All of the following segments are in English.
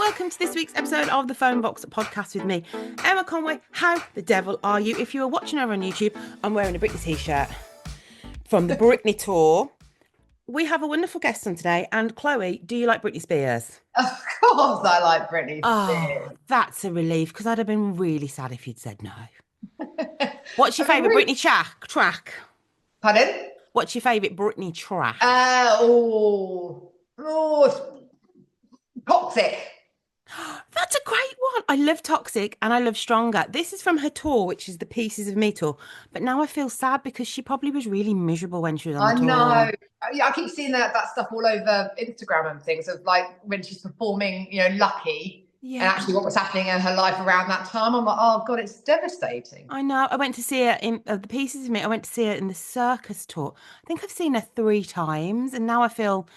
welcome to this week's episode of the Phonebox Podcast with me, Emma Conway. How the devil are you? If you are watching over on YouTube, I'm wearing a Britney t-shirt from the Britney tour. We have a wonderful guest on today, and Chloe, do you like Britney Spears? Of course I like Britney Spears. Oh, that's a relief, because I'd have been really sad if you'd said no. What's your favourite Britney track? Pardon? What's your favourite Britney track? Toxic. That's a great one. I love Toxic and I love Stronger. This is from her tour, which is the Pieces of Me tour. But now I feel sad because she probably was really miserable when she was on the tour. I know. Yeah, I keep seeing that stuff all over Instagram and things of like when she's performing, Lucky. Yeah. And actually what was happening in her life around that time. I'm like, oh God, it's devastating. I know. I went to see her in the Pieces of Me. I went to see her in the Circus tour. I think I've seen her 3 times and now I feel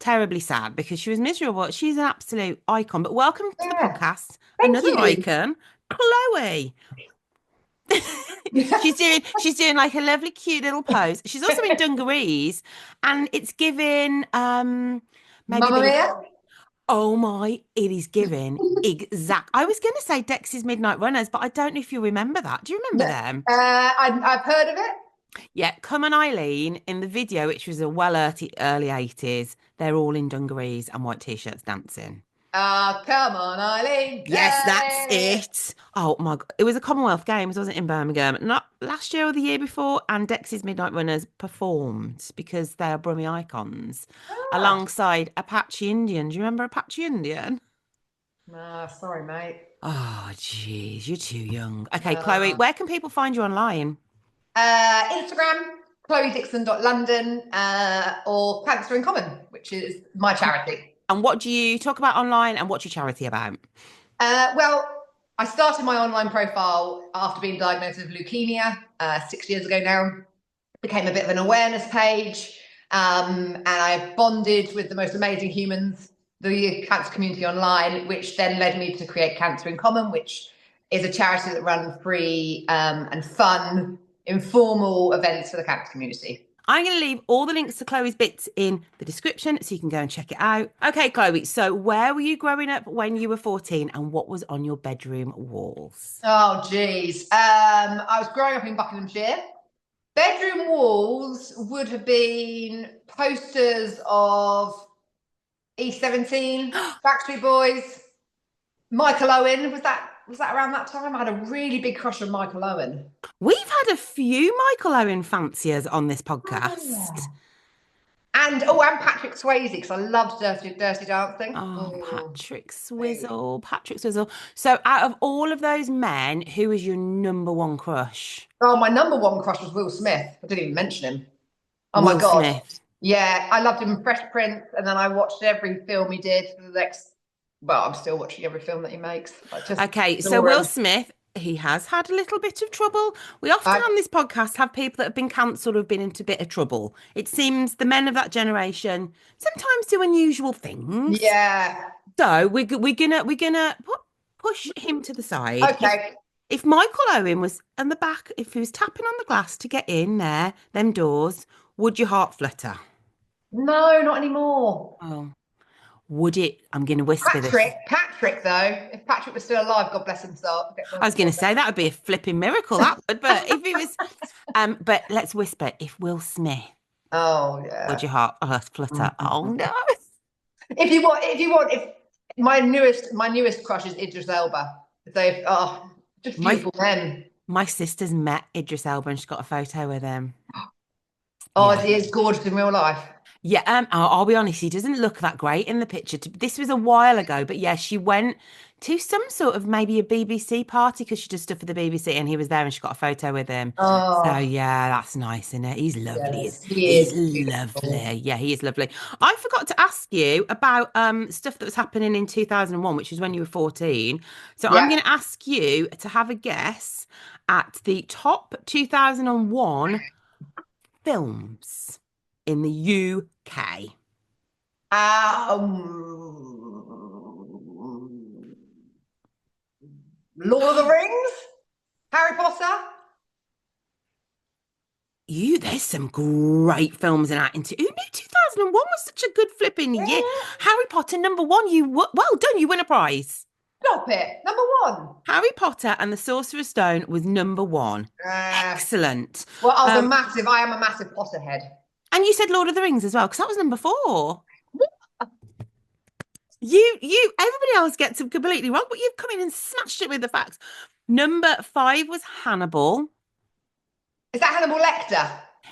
terribly sad because she was miserable. She's an absolute icon. But welcome to the podcast. Another icon, Chloe. she's doing like a lovely cute little pose. She's also in dungarees and it's given Mamma Mia? Oh my, it is given exact. I was going to say Dex's Midnight Runners, but I don't know if you remember that. Do you remember them? I've heard of it. Yeah, Come on Eileen in the video, which was a early 80s. They're all in dungarees and white t-shirts dancing. Come on Eileen. Yes, that's it. Oh my God. It was a Commonwealth Games, wasn't it, in Birmingham? Not last year or the year before. And Dex's Midnight Runners performed because they are Brummie icons alongside Apache Indian. Do you remember Apache Indian? No, sorry, mate. Oh, geez, you're too young. Okay, Chloe, where can people find you online? Instagram, chloedixon.london, or Cancer in Common, which is my charity. And what do you talk about online and what's your charity about? Well, I started my online profile after being diagnosed with leukemia 6 years ago now. Became a bit of an awareness page, and I bonded with the most amazing humans, the cancer community online, which then led me to create Cancer in Common, which is a charity that runs free and fun, informal events for the cancer community. I'm going to leave all the links to Chloe's bits in the description so you can go and check it out. Okay, Chloe, so where were you growing up when you were 14 and what was on your bedroom walls? Oh, geez. I was growing up in Buckinghamshire. Bedroom walls would have been posters of E17, Backstreet Boys, Michael Owen. Was that around that time? I had a really big crush on Michael Owen. We've had a few Michael Owen fanciers on this podcast. Oh, yeah. And Patrick Swayze, because I loved Dirty Dancing. Patrick Swizzle. So out of all of those men, who was your number one crush? Oh, my number one crush was Will Smith. I didn't even mention him. Oh, Will my God. Smith. Yeah, I loved him in Fresh Prince, and then I watched every film he did for the next... Well, I'm still watching every film that he makes. Okay, so Will Smith, he has had a little bit of trouble. We often on this podcast have people that have been cancelled who have been into a bit of trouble. It seems the men of that generation sometimes do unusual things. Yeah. So we're gonna push him to the side. Okay. If Michael Owen was on the back, if he was tapping on the glass to get in there, them doors, would your heart flutter? No, not anymore. Oh. Would it? I'm going to whisper this. Patrick, though. If Patrick was still alive, God bless him. So I was going to say that would be a flipping miracle. That would, but if he was, but let's whisper. If Will Smith, would your heart flutter? Mm-hmm. Oh no! If my newest crush is Idris Elba. So just beautiful men. My sister's met Idris Elba and she's got a photo with him. He is gorgeous in real life. Yeah, I'll be honest, he doesn't look that great in the picture. This was a while ago, but yeah, she went to some sort of maybe a BBC party because she does stuff for the BBC and he was there and she got a photo with him. Oh. So yeah, that's nice, isn't it? He's lovely. Yes, he is lovely. Yeah, he is lovely. I forgot to ask you about stuff that was happening in 2001, which is when you were 14. So I'm going to ask you to have a guess at the top 2001 films in the UK. Lord of the Rings? Harry Potter? There's some great films in that. Who knew 2001 was such a good flipping year. Yeah. Harry Potter number one. Well done. You win a prize. Stop it. Number one. Harry Potter and the Sorcerer's Stone was number one. Uh, Excellent. well, I am a massive Potterhead. And you said Lord of the Rings as well, because that was number four. Everybody else gets it completely wrong, but you've come in and smashed it with the facts. Number five was Hannibal. Is that Hannibal Lecter?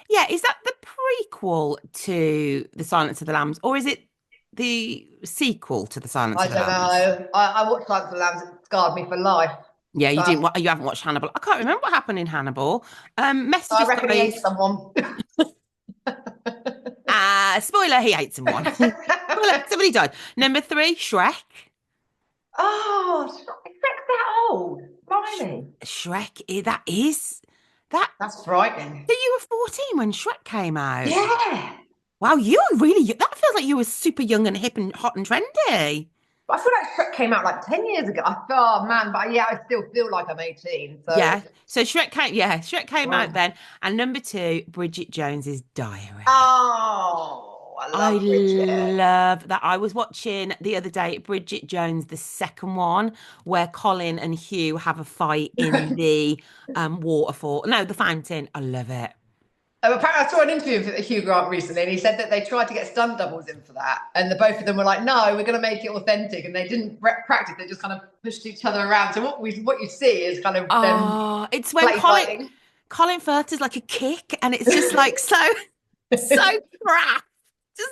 Yeah, is that the prequel to The Silence of the Lambs, or is it the sequel to The Silence I of the don't Lambs? know. I watched Silence of the Lambs. It scarred me for life. Yeah, you But didn't. You haven't watched Hannibal. I can't remember what happened in Hannibal. I Messages, reckon he ate guys. someone. Spoiler: he ate someone. Spoiler: somebody died. Number three, Shrek. Oh, Shrek's that old. Blimey. Shrek. That is that. That's frightening. So you were 14 when Shrek came out. Yeah. Wow, you really. That feels like you were super young and hip and hot and trendy. But I feel like Shrek came out like 10 years ago. Oh man, but yeah, I still feel like I'm 18. So Yeah. So Shrek came out then. And number two, Bridget Jones's Diary. Oh, I love Bridget. love that. I was watching the other day Bridget Jones, the second one, where Colin and Hugh have a fight in the waterfall. No, the fountain. I love it. Apparently, I saw an interview with Hugh Grant recently, and he said that they tried to get stunt doubles in for that, and the both of them were like, "No, we're going to make it authentic," and they didn't practice; they just kind of pushed each other around. So what you see is kind of them. It's when Colin Firth is like a kick, and it's just like so crap.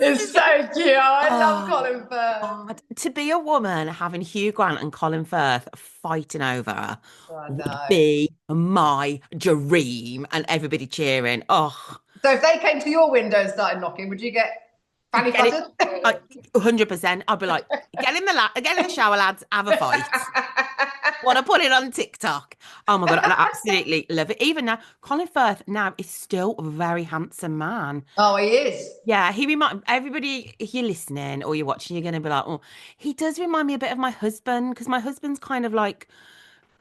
It's so cute. I love Colin Firth. God. To be a woman having Hugh Grant and Colin Firth fighting over her would be my dream, and everybody cheering. Oh, so if they came to your window and started knocking, would you get fanny fluttered? 100%. I'd be like, get in the shower, lads, have a fight. Want to put it on TikTok? Oh my God, I absolutely love it. Even now, Colin Firth now is still a very handsome man. Oh, he is. Yeah, he remind everybody. If you're listening or you're watching, you're going to be like, oh, he does remind me a bit of my husband, because my husband's kind of like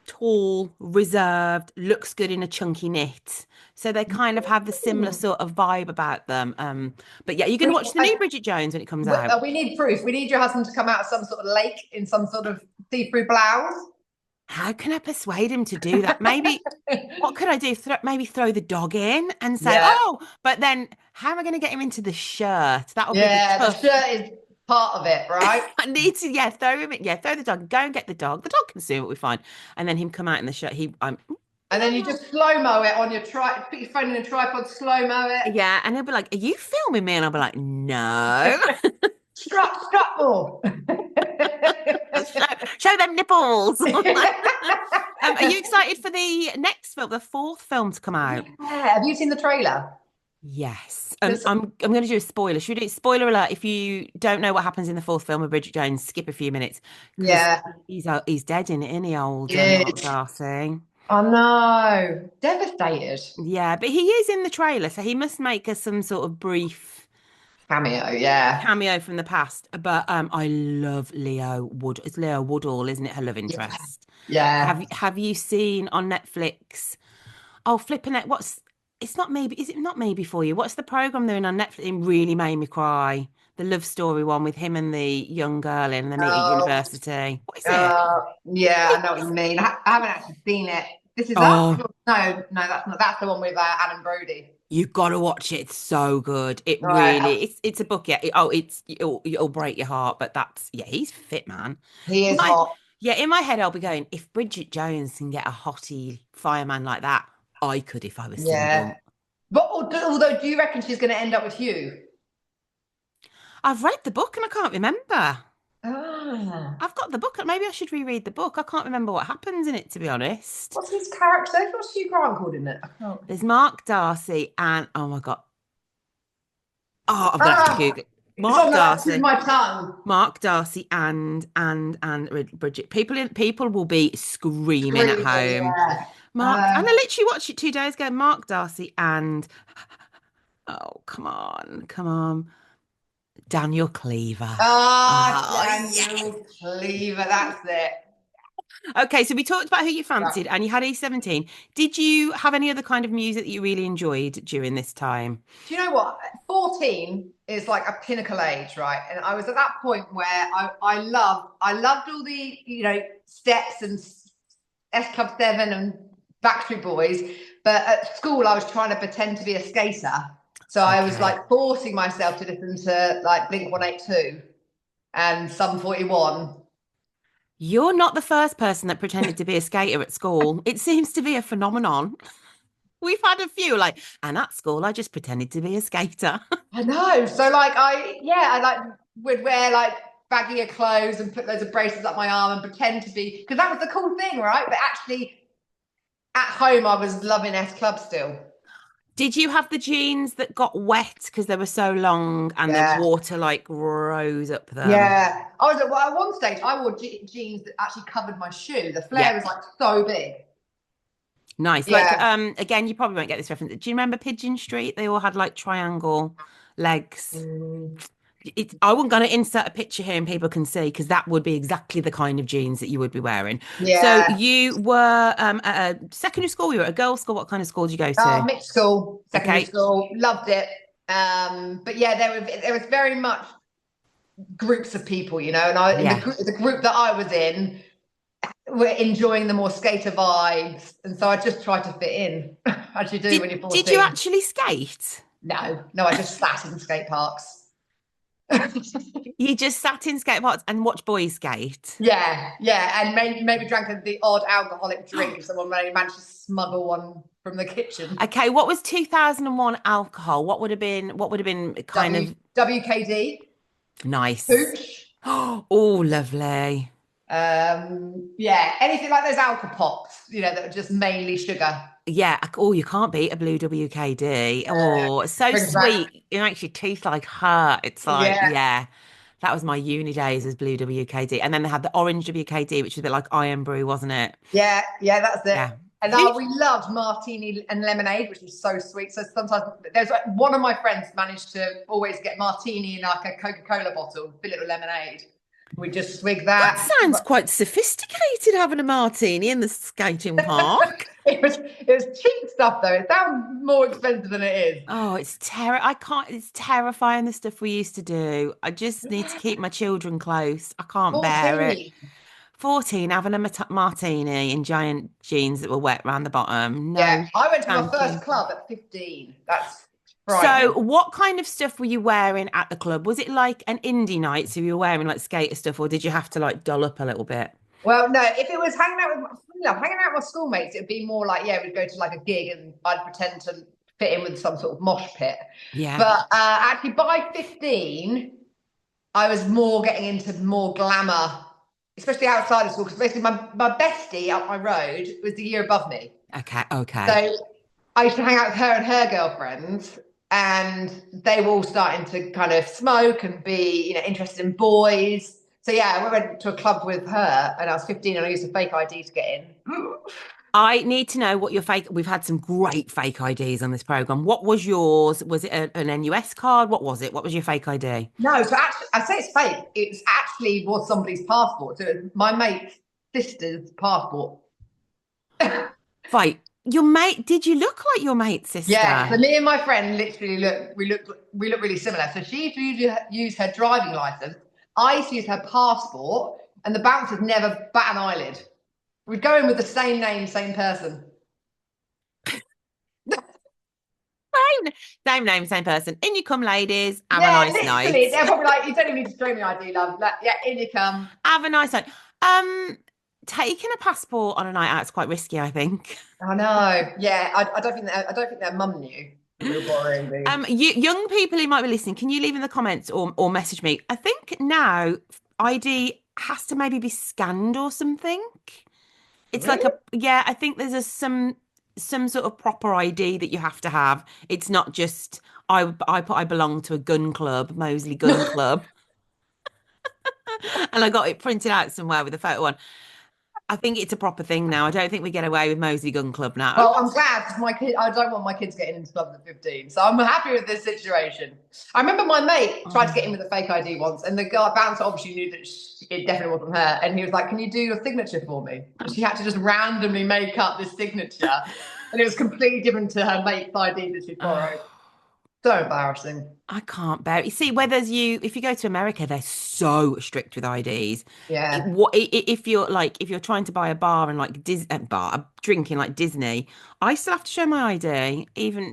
tall, reserved, looks good in a chunky knit. So they kind of have the similar sort of vibe about them. But yeah, you're going to watch the new Bridget Jones when it comes out. We need proof. We need your husband to come out of some sort of lake in some sort of see-through blouse. How can I persuade him to do that? Maybe, what could I do? Maybe throw the dog in and say, oh, but then how am I going to get him into the shirt? That'll be the shirt is part of it, right? I need to, throw him in, throw the dog, go and get the dog. The dog can see what we find. And then him come out in the shirt. And then you just slow-mo it on your put your phone in a tripod, slow-mo it. Yeah, and he'll be like, are you filming me? And I'll be like, no. Strut more. Show them nipples. Are you excited for the next film, the fourth film to come out? Yeah. Have you seen the trailer? Yes. I'm going to do a spoiler. Should we do spoiler alert? If you don't know what happens in the fourth film of Bridget Jones, skip a few minutes. Yeah. He's dead in it, isn't he, old Mark Darcy? I know. Devastated. Yeah, but he is in the trailer, so he must make us some sort of brief cameo from the past. But I love Leo Wood. It's Leo Woodall, isn't it? Her love interest. Yeah. Have you seen on Netflix? Oh, flipping it. It's not maybe. Is it not maybe for you? What's the program they're in on Netflix? It really made me cry. The love story one with him and the young girl in the meet at university. What is it? Yeah, I know what you mean. I haven't actually seen it. This is that? No, that's not. That's the one with Alan Brody. You've got to watch it. It's so good. It really. It's a book. Yeah. It'll break your heart. But he's fit, man. He is hot. Yeah. In my head, I'll be going, if Bridget Jones can get a hottie fireman like that, I could if I was single. But although, do you reckon she's going to end up with Hugh? I've read the book and I can't remember. I've got the book. Maybe I should reread the book. I can't remember what happens in it, to be honest. What's his character? What's Hugh Grant called in it? There's Mark Darcy and oh my God. Oh, I've got to Google. Mark Darcy. My tongue. Mark Darcy and Bridget. People will be screaming at home. Yeah. Mark, and I literally watched it 2 days ago. Mark Darcy and come on. Daniel Cleaver. Daniel Cleaver, that's it. Okay, so we talked about who you Right. fancied and you had E17. Did you have any other kind of music that you really enjoyed during this time? Do you know what? 14 is like a pinnacle age, right? And I was at that point where I loved all the, steps and S Club 7 and Backstreet Boys. But at school, I was trying to pretend to be a skater. So I was Okay. like forcing myself to listen to like Blink 182 and Sum 41. You're not the first person that pretended to be a skater at school. It seems to be a phenomenon. We've had a few, like, and at school, I just pretended to be a skater. I know. So like I like would wear like baggier clothes and put loads of braces up my arm and pretend to be, because that was the cool thing, right? But actually at home I was loving S Club still. Did you have the jeans that got wet because they were so long and the Yeah. water like rose up them? Yeah. At one stage I wore jeans that actually covered my shoe. The flare Yeah, was like so big. nice. Like, Yeah. again, you probably won't get this reference. Do you remember Pigeon Street? They all had like triangle legs. Mm, I wasn't going to insert a picture here and people can see because that would be exactly the kind of jeans that you would be wearing. So yeah. you were at a secondary school, you were at a girls' school. What kind of school did you go Oh, to? mixed school, secondary Okay. school, loved it. But yeah, there was very much groups of people, and I in Yeah. the group that I was in were enjoying the more skater vibes, and so I just tried to fit in, as you do Did when you're did you 14. actually skate? No, no, I just sat in skate parks. You just sat in skate parks and watched boys skate. Yeah, yeah, and maybe drank the odd alcoholic drink if someone managed to smuggle one from the kitchen. Okay, what was 2001 alcohol? What would have been kind of WKD, nice? Hooch. Oh, lovely. Yeah, anything like those alcohol pops, that are just mainly sugar. Yeah. Oh, you can't beat a blue WKD. Uh, Oh, it's so brings back, sweet. It makes your teeth like hurt. It's like, yeah, yeah. That was my uni days as blue WKD. And then they had the orange WKD, which was a bit like Iron Brew, wasn't it? yeah, that's it. Yeah. And Who we loved martini and lemonade, which was so sweet. So sometimes there's like one of my friends managed to always get martini in like a Coca-Cola bottle, fill it with lemonade. We just swig that that. sounds quite sophisticated having a martini in the skating park. It was cheap stuff though. It sounds more expensive than it is. Oh, it's terrifying the stuff we used to do. I just need to keep my children close. I can't bear it. 14. 14 having a martini in giant jeans that were wet round the bottom. Yeah, No, I went to my thank first you. club at 15. That's So, frightening. what kind of stuff were you wearing at the club? Was it like an indie night, so you were wearing like skater stuff, or did you have to like doll up a little bit? Well, no, if it was hanging out with my schoolmates, it'd be more like, yeah, we'd go to like a gig and I'd pretend to fit in with some sort of mosh pit. Yeah. But actually, by 15, I was more getting into more glamour, especially outside of school, because basically my bestie up my road was the year above me. Okay. Okay. So I used to hang out with her and her girlfriends, and they were all starting to kind of smoke and be, interested in boys. So yeah, we went to a club with her, and I was 15, and I used a fake ID to get in. I need to know what your fake. We've had some great fake IDs on this program. What was yours? Was it an NUS card? What was it? What was your fake ID? No, so actually, I say it's fake. It's actually was somebody's passport. So it was my mate's sister's passport. Right. Your mate, did you look like your mate's Yeah, so sister? me and my friend literally look really similar. So she used to use her driving license. I used to use her passport, and the bouncers never bat an eyelid. We'd go in with the same name, same person. Same name, same person. In you come, ladies. Have a Yeah, nice literally. night. They're probably like, you don't even need to show me ID, love. Like, yeah, in you come. Have a nice night. Um, Taking a passport on a night out is quite risky, I think. I know. Yeah, I don't think their mum knew that we were borrowing these. Young people who might be listening, can you leave in the comments or message me? I think now ID has to maybe be scanned or something. It's like Really? a yeah. I think there's some sort of proper ID that you have to have. It's not just I belong to a gun club, Mosley Gun Club, and I got it printed out somewhere with a photo on. I think it's a proper thing now. I don't think we get away with Mosley Gun Club now. Well, I'm glad because I don't want my kids getting into clubs at 15. So I'm happy with this situation. I remember my mate tried to get in with a fake ID once, and the guy bouncer obviously knew that it definitely wasn't her. And he was like, "Can you do your signature for me?" And she had to just randomly make up this signature, and it was completely different to her mate's ID that she borrowed. So embarrassing. I can't bear it. You see, if you go to America, they're so strict with IDs. Yeah. If you're trying to buy a bar and like a drink in like Disney, I still have to show my ID. Even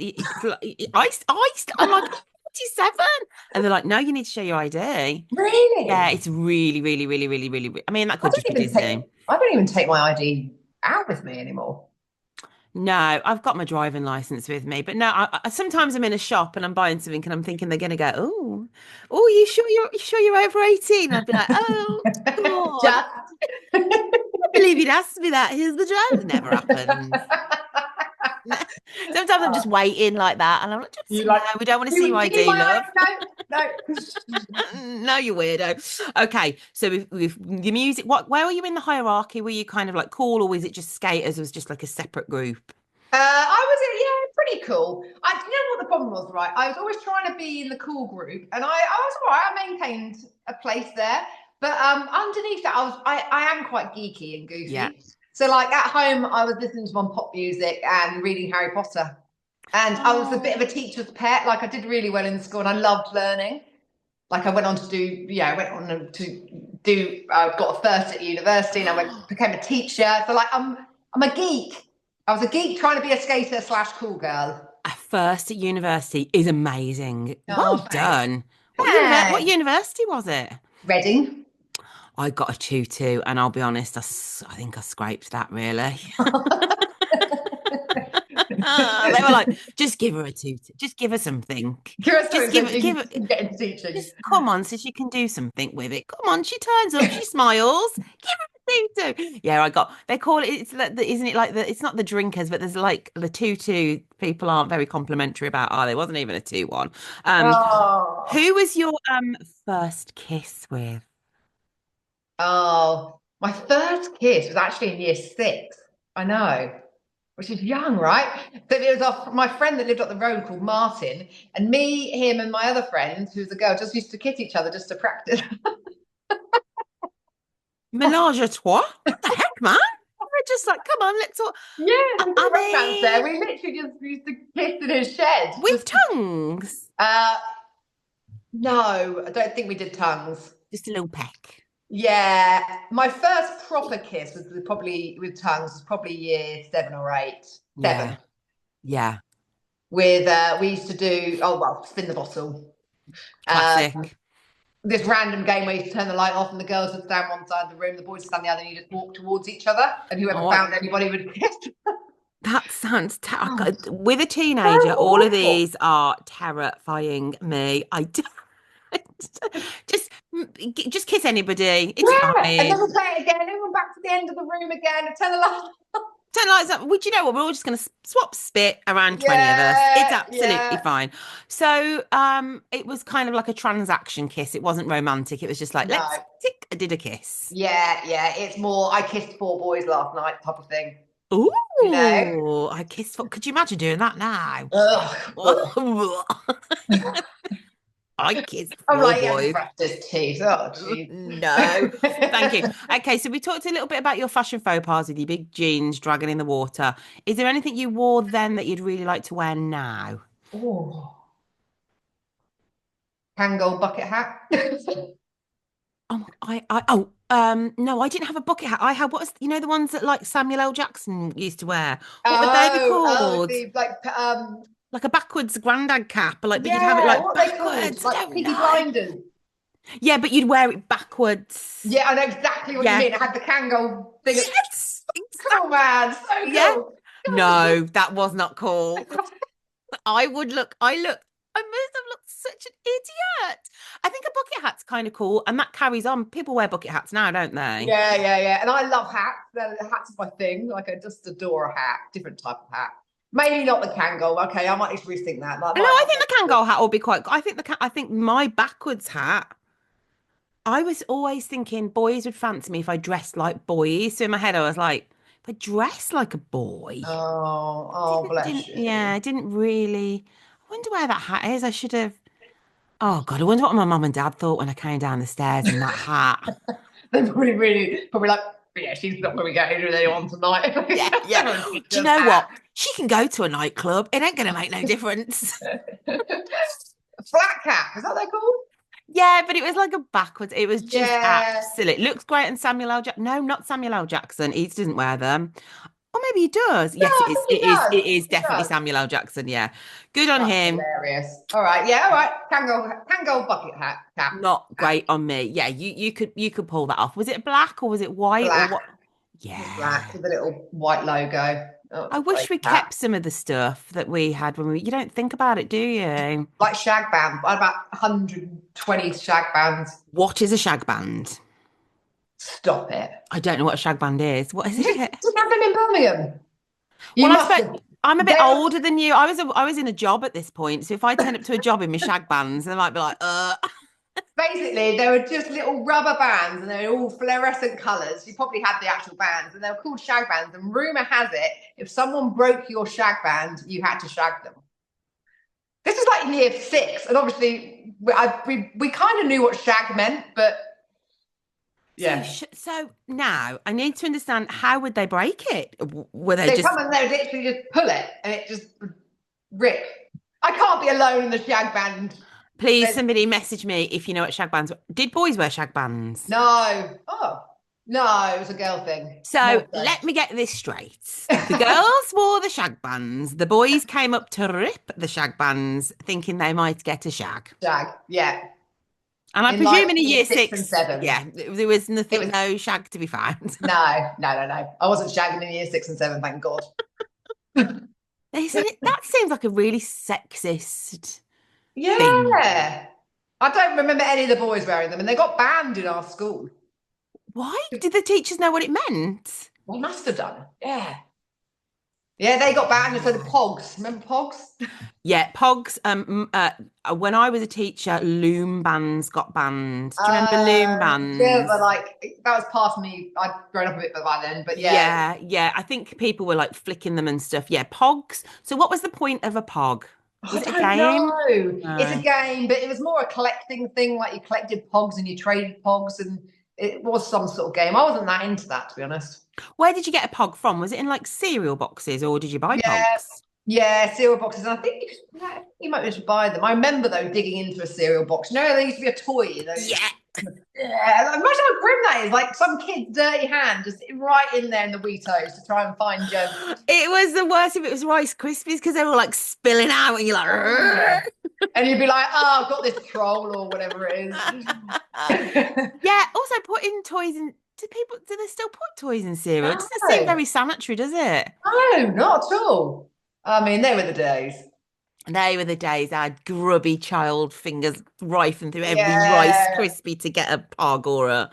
I'm like 47, and they're like, no, you need to show your ID. Yeah, Really? it's really, really, really, really, really. I mean, that could just be Disney. I don't even take my ID out with me anymore. No, I've got my driving license with me, but no, sometimes I'm in a shop and I'm buying something and I'm thinking they're going to go, oh, you sure you're over 18? I'd be like, oh, come on, Just. I believe you'd ask me that. Here's the drive. It never happens. Sometimes I'm just waiting like that, and I'm like, You no, like, we don't want to "Do see you your need ID, my love. No. No, you weirdo. Okay, so with the music, where were you in the hierarchy? Were you kind of like cool, or was it just skaters? Was just like a separate group? I was, pretty cool. You know what the problem was, right? I was always trying to be in the cool group, and I was all right. I maintained a place there, but underneath that, I am quite geeky and goofy. Yeah. So, like at home, I was listening to my pop music and reading Harry Potter, and I was a bit of a teacher's pet. Like I did really well in school, and I loved learning. Like I went on to do, got a first at university, and became a teacher. So like I'm a geek. I was a geek trying to be a skater / cool girl. A first at university is amazing. Well Oh, thanks. done. What Hey. university was it? Reading. I got a 2-2, and I'll be honest, I think I scraped that really. They were like, just give her a 2-2, just give her something. Just give her, Get into teaching. just come on, so she can do something with it. Come on, she turns up, she smiles. Give her a 2-2. Yeah, they call it, it's like isn't it like it's not the drinkers, but there's like the 2-2 people aren't very complimentary about, are they? Wasn't even a 2-1. Oh. Who was your first kiss with? Oh, my first kiss was actually in year 6. I know, which is young, right? But it was my friend that lived up the road called Martin, and me, him, and my other friend, who's a girl, just used to kiss each other just to practice. Menage a trois? What the heck, man? We're just like, come on, let's talk. Yeah, I mean, there. We literally just used to kiss in his shed. with tongues. No, I don't think we did tongues. Just a little peck. Yeah, my first proper kiss was probably with tongues. Was probably year 7 or 8. 7. Yeah. With we used to do spin the bottle. Classic. This random game where you used to turn the light off and the girls would stand one side of the room, the boys would stand the other, and you just walk towards each other, and whoever found anybody would kiss. That sounds with a teenager. All of these are terrifying me. I do. just kiss anybody. It's fine. And then we'll play it again. And we're back to the end of the room again. And turn the light. Turn the lights up. Would you know what? We're all just going to swap spit around 20 of us. It's absolutely fine. So, it was kind of like a transaction kiss. It wasn't romantic. It was just like, let's tick. I did a kiss. Yeah. It's more. I kissed 4 boys last night, type of thing. Ooh, you know? I kissed. Could you imagine doing that now? I kissed 4 boys. Practice teeth. Oh, no, thank you. Okay, so we talked a little bit about your fashion faux pas with your big jeans dragging in the water. Is there anything you wore then that you'd really like to wear now? Oh, Kangol bucket hat. No, I didn't have a bucket hat. I had the ones that like Samuel L. Jackson used to wear. What would they be called? Like a backwards granddad cap, but you'd have it like backwards, like Peaky Blinders. Yeah, but you'd wear it backwards. Yeah, I know exactly what you mean. It had the Kangol thing. Yes, cool, man. So cool. Yeah. No, that was not cool. I must have looked such an idiot. I think a bucket hat's kind of cool, and that carries on. People wear bucket hats now, don't they? Yeah. And I love hats. Hats is my thing. Like I just adore a hat, different type of hat. Maybe not the Kangol. Okay, I might just rethink that. No, I think the Kangol hat will be quite. I think my backwards hat. I was always thinking boys would fancy me if I dressed like boys. So in my head, I was like, if I dress like a boy. Bless you. Yeah, I didn't really. I wonder where that hat is. I should have. Oh God, I wonder what my mum and dad thought when I came down the stairs in that hat. They're probably like, yeah, she's not going to get with anyone tonight. Yeah. Do you know what? She can go to a nightclub. It ain't going to make no difference. Flat cap, is that what they're called? Yeah, but it was like a backwards. It was just Yeah. absolute. Looks great. And Samuel L. Jackson. No, not Samuel L. Jackson. He doesn't wear them. Or maybe he does. No, Yes, it I is. think It he is. does. It is He definitely does. Samuel L. Jackson. Yeah, good on That's him. hilarious. All right, yeah, all right. Can go bucket hat cap. Not great on me. Yeah, you could pull that off. Was it black or was it white or Black. what? It's Yeah. black with a little white logo. Oh, I wish great we hat. kept some of the stuff that we had when we. You don't think about it, do you? Like shag band. I had about 120 shag bands. What is a shag band? Stop it. I don't know what a shag band is. What is You it? didn't have them in Birmingham. You Well, I must suppose have. I'm a bit They were, older than you. I was in a job at this point, so if I turn up to a job in my shag bands, they might be like, basically, they were just little rubber bands and they were all fluorescent colours. You probably had the actual bands and they were called shag bands. And rumour has it, if someone broke your shag band, you had to shag them. This is like in year 6. And obviously, we kind of knew what shag meant, but yeah. So now I need to understand how would they break it? Were they They just come and they would literally just pull it and it just would rip. I can't be alone in the shag band. please somebody message me if you know what shag bands were. Did boys wear shag bands? No. Oh, no, it was a girl thing. So let me get this straight. The girls wore the shag bands. The boys came up to rip the shag bands, thinking they might get a shag. Shag, yeah. And I In presume like in a year year six six, and seven. yeah, there was nothing, no shag to be found. No. I wasn't shagging in year 6 and 7, thank God. That seems like a really sexist Yeah. thing. I don't remember any of the boys wearing them, and they got banned in our school. Why? Did the teachers know what it meant? They must have done. Yeah. Yeah, they got banned, and so the Pogs. Remember Pogs? Yeah, Pogs. When I was a teacher, loom bands got banned. Do you remember loom bands? Yeah, but like that was past me. I'd grown up a bit by then, but yeah. Yeah. I think people were like flicking them and stuff. Yeah, Pogs. So what was the point of a Pog? Was it a game? Know. No. It's a game, but it was more a collecting thing. Like you collected Pogs and you traded Pogs, and it was some sort of game. I wasn't that into that, to be honest. Where did you get a Pog from? Was it in like cereal boxes or did you buy Yeah. Pogs? Yeah, cereal boxes. And I think you might be able to buy them. I remember though digging into a cereal box. You know, there used to be a toy. Yeah. Yeah. Imagine how grim that is. Like some kid's dirty hand just right in there in the Weetos to try and find Joe. It was the worst if it was Rice Krispies because they were like spilling out and you're like, yeah. And you'd be like, oh, I've got this troll or whatever it is. Yeah, also putting toys in. Do they still put toys in cereal? It doesn't seem very sanitary, does it? No, not at all. I mean, they were the days. They were the days I had grubby child fingers rifling through every Yeah. Rice Krispie to get a Pog or a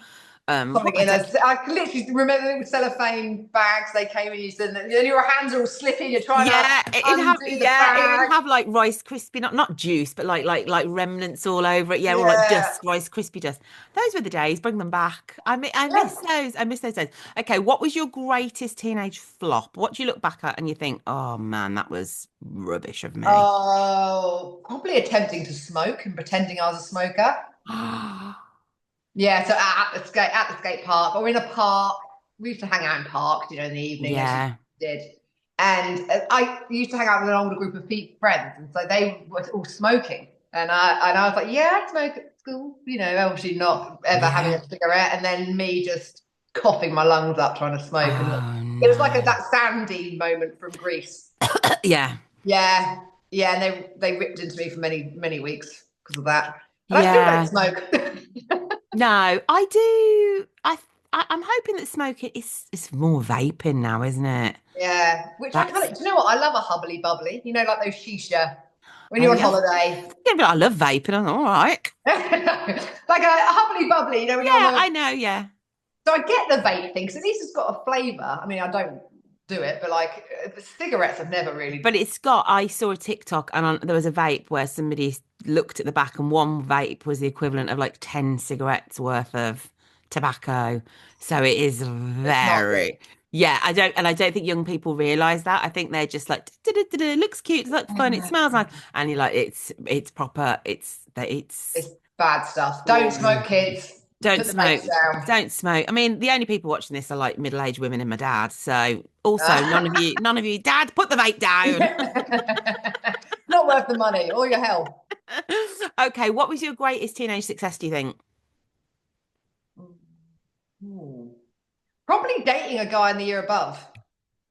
Something in a, I can literally remember the cellophane bags they came in. And your hands are all slipping. You're trying to undo the bag. It would have like Rice Krispie, not juice, but like remnants all over it. Yeah, or like dust, Rice Krispie dust. Those were the days. Bring them back. I miss those. I miss those days. Okay, what was your greatest teenage flop? What do you look back at and you think, oh man, that was rubbish of me? Oh, probably attempting to smoke and pretending I was a smoker. Yeah, so at the skate park or in a park, we used to hang out in parks, in the evening. Yeah. Did. And I used to hang out with an older group of friends, and so they were all smoking. And I was like, yeah, I smoke at school, obviously not ever having a cigarette, and then me just coughing my lungs up trying to smoke. And it was like that Sandy moment from Greece. Yeah. Yeah, and they ripped into me for many, many weeks because of that. And I still don't smoke. No, I do. I'm hoping that smoking is more vaping now, isn't it? Yeah, which do you know what? I love a hubbly bubbly. Like those shisha when you're on holiday. Yeah, but I love vaping. I'm all right. Like a hubbly bubbly, when you're I know, yeah. So I get the vape thing because at least it's got a flavour. I mean, I don't do it, but like cigarettes have never really. But I saw a TikTok and there was a vape where somebody looked at the back and one vape was the equivalent of like 10 cigarettes worth of tobacco. So it is very, I don't think young people realise that. I think they're just like, looks cute, it looks fun, it smells nice. And you're like, it's proper, it's bad stuff. Don't smoke, kids. Don't Put the vapes smoke. down. Don't smoke. I mean, the only people watching this are like middle-aged women and my dad. So also none of you, Dad, put the vape down. Not worth the money or your health. Okay, what was your greatest teenage success, do you think? Ooh. Probably dating a guy in the year above.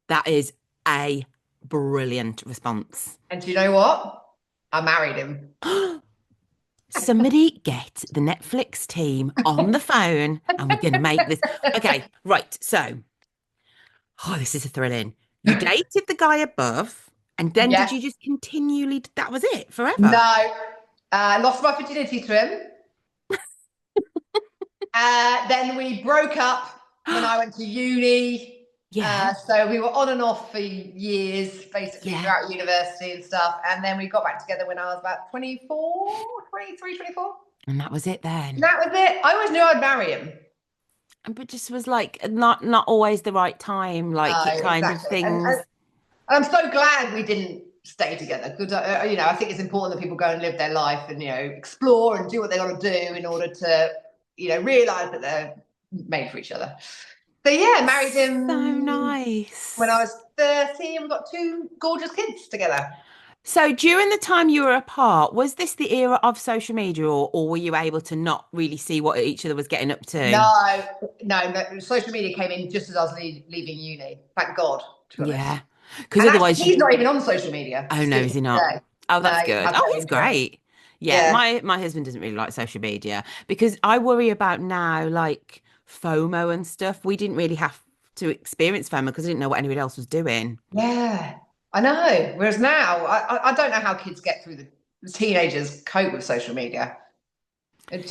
That is a brilliant response. And do you know what? I married him. Somebody get the Netflix team on the phone and we're going to make this. Okay, right. So, oh, this is a thrilling. You dated the guy above, and then did Yeah. you just continually, that was it forever? No. Lost my virginity to him. Then we broke up when I went to uni. Yeah. So we were on and off for years, basically throughout university and stuff. And then we got back together when I was about 24, 23, 24. And that was it then. That was it. I always knew I'd marry him. But just was like not always the right time, like it kind of exactly. things. And I'm so glad we didn't stay together because I think it's important that people go and live their life and explore and do what they got to do in order to realize that they're made for each other. So yeah, married him. So nice. When I was 30, and we got 2 gorgeous kids together. So during the time you were apart, was this the era of social media, or were you able to not really see what each other was getting up to? No. Social media came in just as I was leaving uni. Thank God. Yeah. Because otherwise he's not even on social media. Oh no, is he not? Today. Oh, that's good. Oh, he's great. Yeah, my husband doesn't really like social media because I worry about now like FOMO and stuff. We didn't really have to experience FOMO because I didn't know what anybody else was doing. Yeah, I know. Whereas now, I don't know how kids get through the teenagers cope with social media. It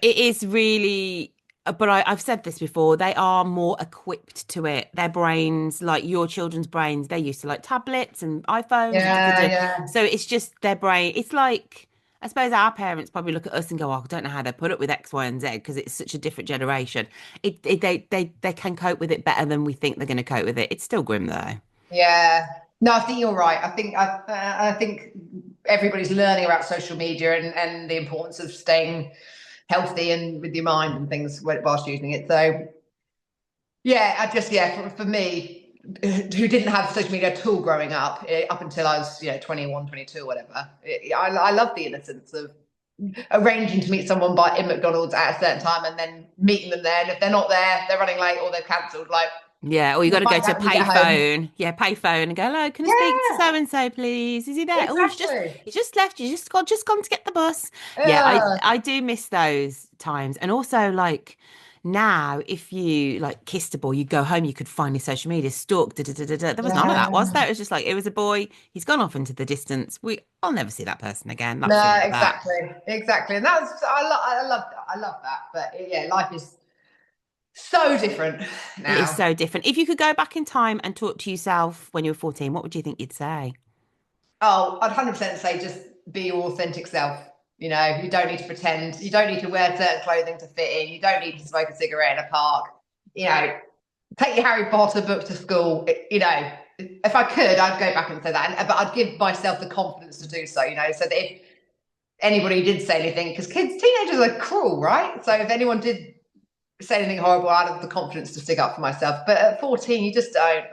is really, but I've said this before, they are more equipped to it. Their brains, like your children's brains, they're used to like tablets and iPhones. Yeah. So it's just their brain. It's like, I suppose our parents probably look at us and go, oh, I don't know how they put up with X, Y, and Z because it's such a different generation. They can cope with it better than we think they're going to cope with it. It's still grim though. Yeah. No, I think you're right. I think everybody's learning about social media and the importance of staying healthy and with your mind and things whilst using it. So yeah, for me, who didn't have social media at all growing up until I was 21, 22, whatever. I love the innocence of arranging to meet someone in McDonald's at a certain time and then meeting them there. And if they're not there, they're running late or they've cancelled. Yeah, or you got to go to a payphone. Yeah, payphone and go, hello, can I speak to so and so, please? Is he there? Exactly. Oh, he's just left. You just gone to get the bus. Yeah, I do miss those times. And also like now, if you like kissed a boy, you go home, you could find his social media stalked. There was none of that, was there? It was just like it was a boy. He's gone off into the distance. I'll never see that person again. No, exactly. And that's I love that. But yeah, life is so different now. It is so different. If you could go back in time and talk to yourself when you were 14, what would you think you'd say? Oh, I'd 100% say just be your authentic self. You don't need to pretend. You don't need to wear certain clothing to fit in. You don't need to smoke a cigarette in a park. Take your Harry Potter book to school. If I could, I'd go back and say that. But I'd give myself the confidence to do so, so that if anybody did say anything, because teenagers are cruel, right? So if anyone did say anything horrible, I'd have the confidence to stick up for myself. But at 14, you just don't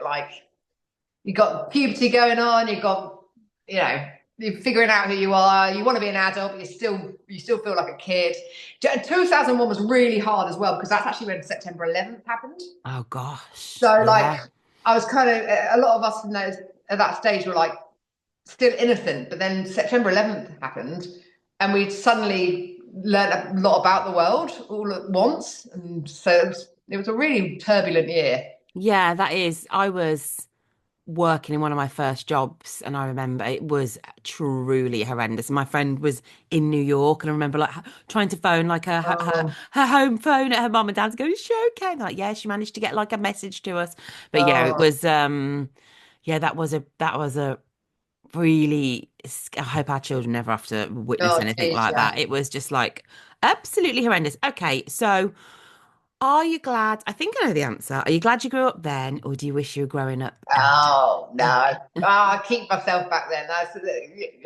you got puberty going on, you've got, you're figuring out who you are, you want to be an adult, but you still feel like a kid. 2001 was really hard as well, because that's actually when September 11th happened. Oh gosh. So I was kind of, a lot of us at that stage were still innocent, but then September 11th happened and we suddenly learned a lot about the world all at once, and so it was a really turbulent year. Yeah, that is. I was working in one of my first jobs, and I remember it was truly horrendous. My friend was in New York, and I remember trying to phone her home phone at her mum and dad's, going, "Is she okay?" And yeah, she managed to get a message to us. But yeah, it was that was a really, I hope our children never have to witness anything like that. It was just absolutely horrendous. Okay, so are you glad? I think I know the answer. Are you glad you grew up then, or do you wish you were growing up? Oh, no. I keep myself back then.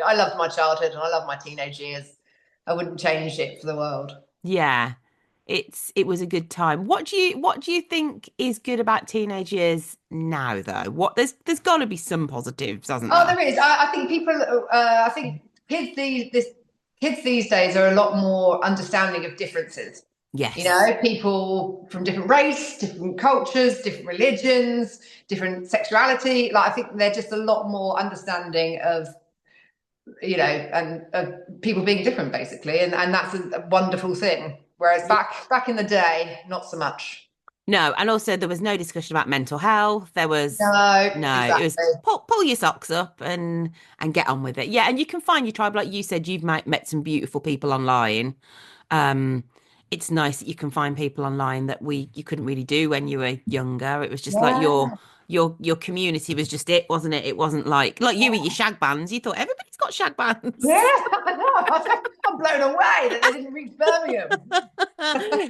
I loved my childhood and I love my teenage years. I wouldn't change it for the world. Yeah. it was a good time. What do you think is good about teenage years now though? There's got to be some positives, hasn't Oh, there? there is. I think people. I think kids these days are a lot more understanding of differences. Yes. People from different race, different cultures, different religions, different sexuality. Like I think they're just a lot more understanding of and people being different, basically, and that's a wonderful thing. Whereas back in the day, not so much. No, and also there was no discussion about mental health. There was No, no, it was exactly. pull your socks up and get on with it. Yeah, and you can find your tribe, like you said, you've met some beautiful people online. Um, it's nice that you can find people online that you couldn't really do when you were younger. It was just like Yeah. your community was just it, wasn't it? It wasn't like you with your shag bands. You thought everybody's got shag bands. Yeah, I know. I'm blown away that they didn't reach Birmingham.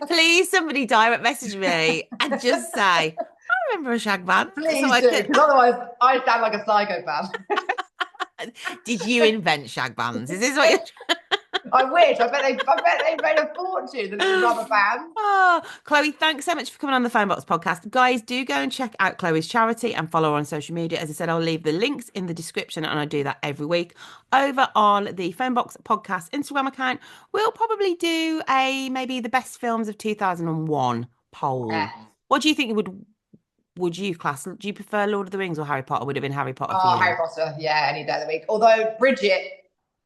Please, somebody direct message me and just say, I remember a shag band. So Please I do, could. because otherwise I sound like a psychopath. Did you invent shag bands? Is this what you're? I wish. I bet they made a fortune that it was rubber bands. Oh, Chloe, thanks so much for coming on the Phonebox podcast. Guys, do go and check out Chloe's charity and follow her on social media. As I said, I'll leave the links in the description, and I do that every week. Over on the Phonebox podcast Instagram account, we'll probably do maybe the best films of 2001 poll. Yeah. What do you think would you class? Do you prefer Lord of the Rings or Harry Potter? Would have been Harry Potter for Oh, you. Harry Potter. Yeah, any day of the week. Although Bridget,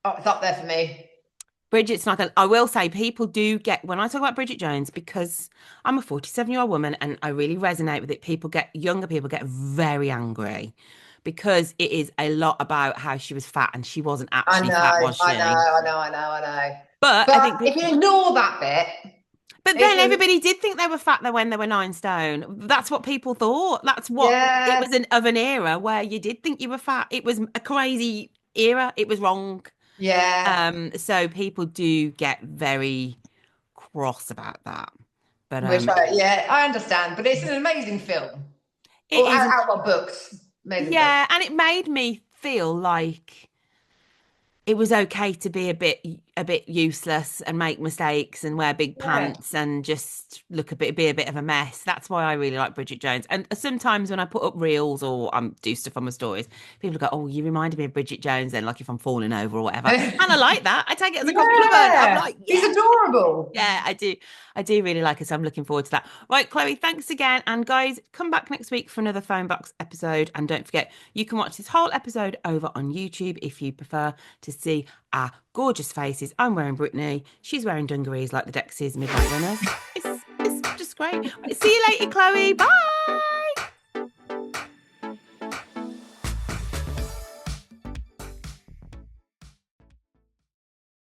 it's up there for me. Bridget's not gonna, I will say people do get, when I talk about Bridget Jones, because I'm a 47-year-old woman and I really resonate with it, younger people get very angry because it is a lot about how she was fat and she wasn't I actually know, fat, was I know, she? I know, I know, I know. But I But think if you people, ignore that bit, but then it's everybody did think they were fat though when they were 9 stone. That's what people thought. That's what it yeah, was of an era where you did think you were fat. It was a crazy era. It was wrong. yeah. So people do get very cross about that. But I understand. But it's an amazing film. it Or is, out of books, amazing books. yeah, and it made me feel like it was okay to be a bit useless and make mistakes and wear big Yeah. pants and just be a bit of a mess. That's why I really like Bridget Jones. And sometimes when I put up reels or do stuff on my stories, people go, "Oh, you reminded me of Bridget Jones." Then, like if I'm falling over or whatever, and I like that. I take it as a compliment. I'm Yeah, like, he's yeah. adorable. Yeah, I do. I do really like it. So I'm looking forward to that. Right, Chloe, thanks again. And guys, come back next week for another Phonebox episode. And don't forget, you can watch this whole episode over on YouTube if you prefer to see our gorgeous faces. I'm wearing Brittany. She's wearing dungarees like the Dexys Midnight Runners. It's just great. Right, see you later, Chloe. Bye.